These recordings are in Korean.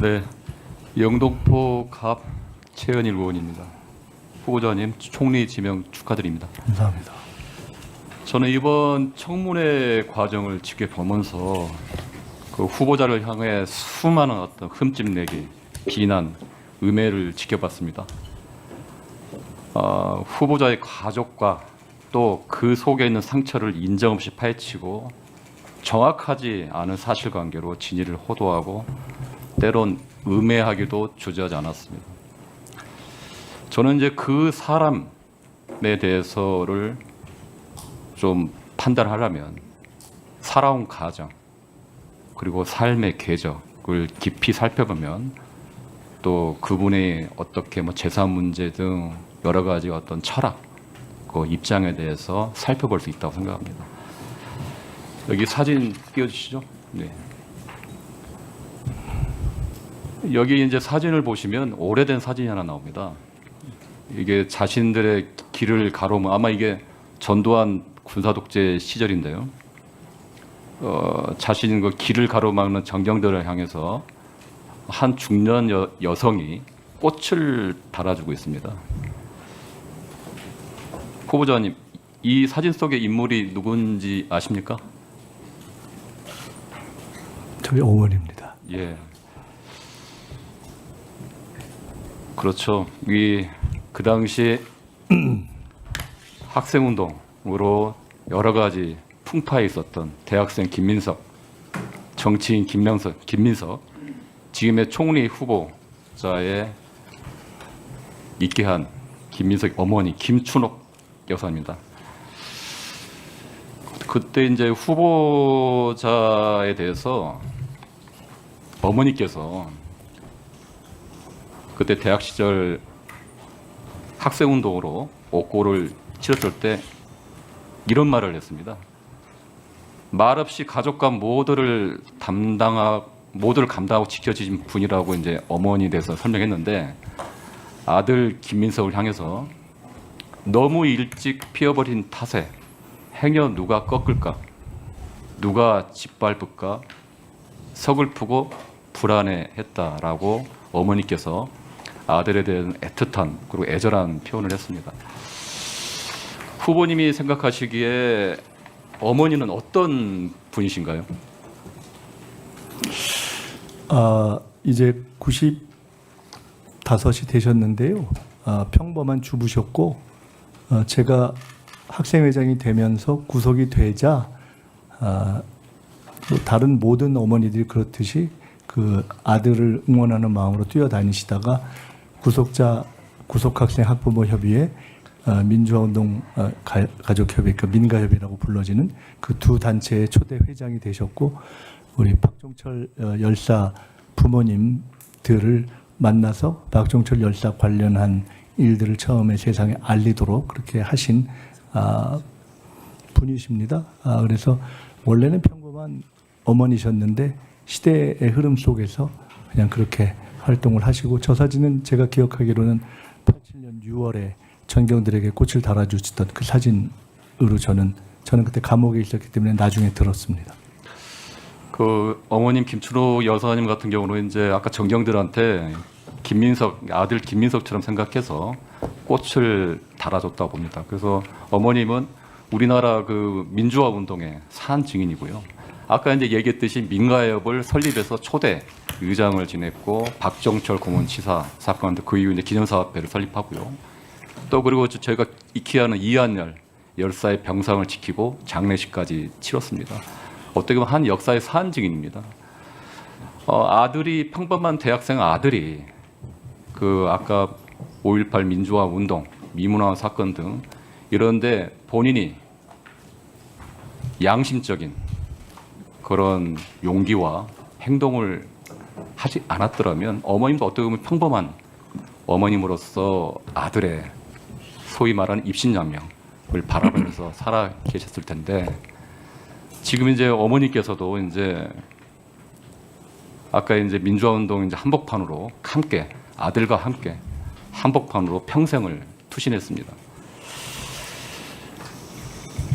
네, 영등포 갑 최은일 의원입니다. 후보자님 총리 지명 축하드립니다. 감사합니다. 저는 이번 청문회 과정을 지켜보면서 그 후보자를 향해 수많은 어떤 흠집내기, 비난, 음해를 지켜봤습니다. 후보자의 가족과 또 그 속에 있는 상처를 인정 없이 파헤치고 정확하지 않은 사실관계로 진위를 호도하고 때론 음해하기도 주저하지 않았습니다. 저는 이제 그 사람에 대해서를 좀 판단하려면 살아온 가정 그리고 삶의 궤적을 깊이 살펴보면 또 그분의 어떻게 뭐 재산 문제 등 여러 가지 어떤 철학 그 입장에 대해서 살펴볼 수 있다고 생각합니다. 여기 사진 띄워주시죠. 네. 여기 이제 사진을 보시면 오래된 사진이 하나 나옵니다. 이게 자신들의 길을 가로면 아마 이게 전두환 군사독재 시절인데요. 자신 그 길을 가로막는 정경들을 향해서 한 중년 여성이 꽃을 달아주고 있습니다. 후보자님, 이 사진 속의 인물이 누군지 아십니까? 저희 어머니입니다. 예. 그렇죠. 그 당시 학생운동으로 여러 가지 풍파에 있었던 대학생 김민석, 정치인 김민석, 지금의 총리 후보자에 있게 한 김민석 어머니 김춘옥 여사입니다. 그때 이제 후보자에 대해서 어머니께서 그때 대학 시절 학생운동으로 옥고를 치렀을 때 이런 말을 했습니다. 말없이 가족과 모두를 감당하고 지켜주신 분이라고 이제 어머니에 대해서 설명했는데 아들 김민석을 향해서 너무 일찍 피어버린 탓에 행여 누가 꺾을까, 누가 짓밟을까 서글프고 불안해했다라고 어머니께서 아들에 대한 애틋한 그리고 애절한 표현을 했습니다. 후보님이 생각하시기에 어머니는 어떤 분이신가요? 이제 95이 되셨는데요. 평범한 주부셨고 제가 학생회장이 되면서 구속이 되자 다른 모든 어머니들이 그렇듯이 그 아들을 응원하는 마음으로 뛰어다니시다가 구속학생 학부모 협의회 민주화운동 가족협의 그 민가협이라고 불러지는 그 두 단체의 초대 회장이 되셨고 우리 박종철 열사 부모님들을 만나서 박종철 열사 관련한 일들을 처음에 세상에 알리도록 그렇게 하신 분이십니다. 그래서 원래는 평범한 어머니셨는데 시대의 흐름 속에서 그냥 그렇게 활동을 하시고 저 사진은 제가 기억하기로는 87년 6월에 전경들에게 꽃을 달아주시던 그 사진으로 저는 그때 감옥에 있었기 때문에 나중에 들었습니다. 그 어머님 김춘호 여사님 같은 경우는 이제 아까 정경들한테 아들 김민석처럼 생각해서 꽃을 달아줬다고 봅니다. 그래서 어머님은 우리나라 그 민주화 운동의 산 증인이고요. 아까 이제 얘기했듯이 민가협을 설립해서 초대 의장을 지냈고 박정철 고문치사 사건 그 이후 이제 기념사업회를 설립하고요. 또 그리고 저희가 익히 아는 이한열 열사의 병상을 지키고 장례식까지 치렀습니다. 어떻게 보면 한 역사의 산 증인입니다. 아들이 평범한 대학생 아들이 그 아까 5.18 민주화 운동, 미문화 사건 등 이런데 본인이 양심적인 그런 용기와 행동을 하지 않았더라면 어머님도 어떻게 보면 평범한 어머님으로서 아들의 소위 말하는 입신양명을 바라보면서 살아 계셨을 텐데 지금 이제 어머니께서도 이제 아까 이제 민주화 운동 이제 한복판으로 함께 아들과 함께 한복판으로 평생을 투신했습니다.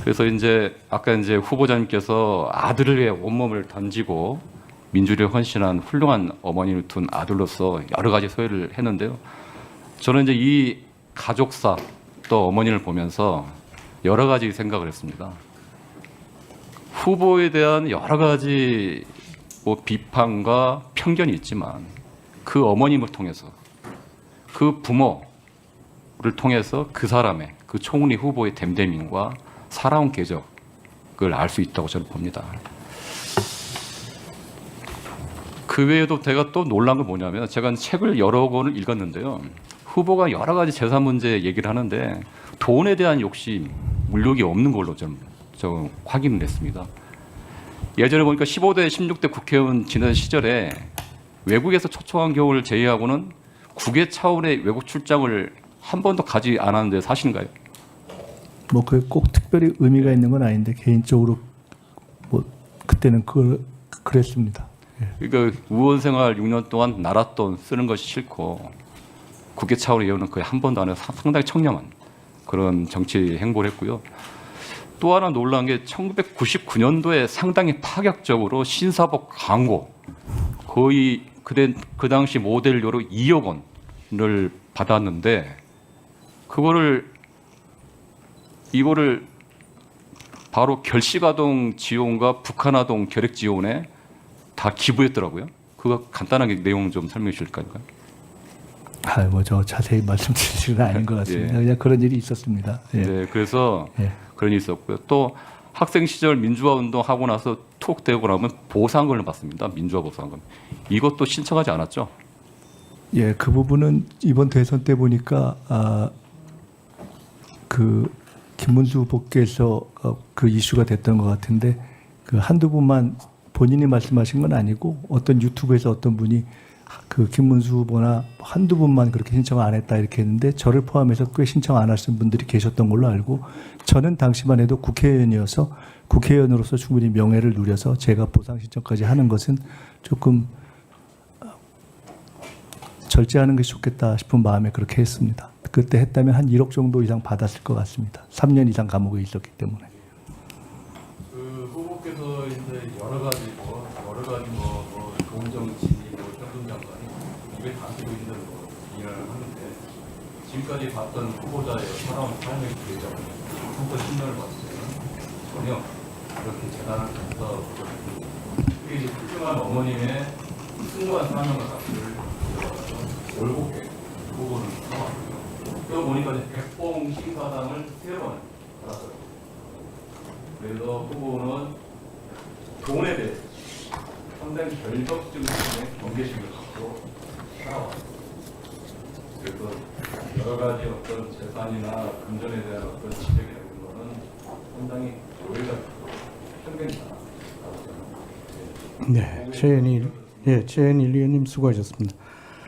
그래서 이제 아까 이제 후보자님께서 아들을 위해 온몸을 던지고 민주를 헌신한 훌륭한 어머니를 둔 아들로서 여러 가지 소회를 했는데요. 저는 이제 이 가족사 또 어머니를 보면서 여러 가지 생각을 했습니다. 후보에 대한 여러 가지 뭐 비판과 편견이 있지만 그 어머님을 통해서 그 부모를 통해서 그 사람의 그 총리 후보의 댐댐임과 살아온 궤적을 알 수 있다고 저는 봅니다. 그 외에도 제가 또 놀란 건 뭐냐면 제가 책을 여러 권을 읽었는데요. 후보가 여러 가지 재산 문제 얘기를 하는데 돈에 대한 욕심, 물욕이 없는 걸로 좀 확인을 했습니다. 예전에 보니까 15대, 16대 국회의원 지낸 시절에 외국에서 초청한 경우를 제외하고는 국외 차원의 외국 출장을 한 번도 가지 않았는데 사실인가요? 뭐 그게 꼭 특별히 의미가 있는 건 아닌데 개인적으로 뭐 그때는 그랬습니다. 예. 그러니까 의원 생활 6년 동안 나라 돈 쓰는 것이 싫고 국외 차원의 예우는 거의 한 번도 안 해서 상당히 청렴한 그런 정치 행보를 했고요. 또 하나 놀라운 게 1999년도에 상당히 파격적으로 신사복 광고 거의 그 당시 모델료로 2억 원을 받았는데 이거를 바로 결식아동 지원과 북한아동 결핵 지원에 다 기부했더라고요. 그거 간단하게 내용 좀 설명해 주실까요? 뭐 저 자세히 말씀드릴 건 아닌 것 같습니다. 예. 그냥 그런 일이 있었습니다. 예. 네, 그래서 예. 그런 일이 있었고요. 또 학생 시절 민주화 운동 하고 나서 툭 되고 나면 보상금을 받습니다. 민주화 보상금. 이것도 신청하지 않았죠? 예, 그 부분은 이번 대선 때 보니까 그 김문수 후보께서 그 이슈가 됐던 것 같은데 그 한두 분만 본인이 말씀하신 건 아니고 어떤 유튜브에서 어떤 분이 그 김문수 후보나 한두 분만 그렇게 신청 안 했다 이렇게 했는데 저를 포함해서 꽤 신청 안 하신 분들이 계셨던 걸로 알고 저는 당시만 해도 국회의원이어서 국회의원으로서 충분히 명예를 누려서 제가 보상 신청까지 하는 것은 조금 절제하는 것이 좋겠다 싶은 마음에 그렇게 했습니다. 그때 했다면 한 1억 정도 이상 받았을 것 같습니다. 3년 이상 감옥에 있었기 때문에. 그 후보께서 이제 여러 가지 공정지 행정장관이 입에 담기고 있는 일을 하는데 지금까지 봤던 후보자의 살아온 삶의 계절, 한번 10년을 봤을 때는 전혀 그렇게 재단을 해서 특히 훌륭한 어머님의 숭고한 사명과 가치를 올곧게 후보를 삼았고요. 또 보니까 백봉 신사당을 3번 받았어요. 그래서 후보는 돈에 대해서 상당히 결격적인 경계심을 갖고 살아왔어요. 그래서 여러 가지 어떤 재산이나 금전에 대한 어떤 지적이나 이런 거는 상당히 오해가 있고 편견이다. 네, 최현일 의원님 수고하셨습니다.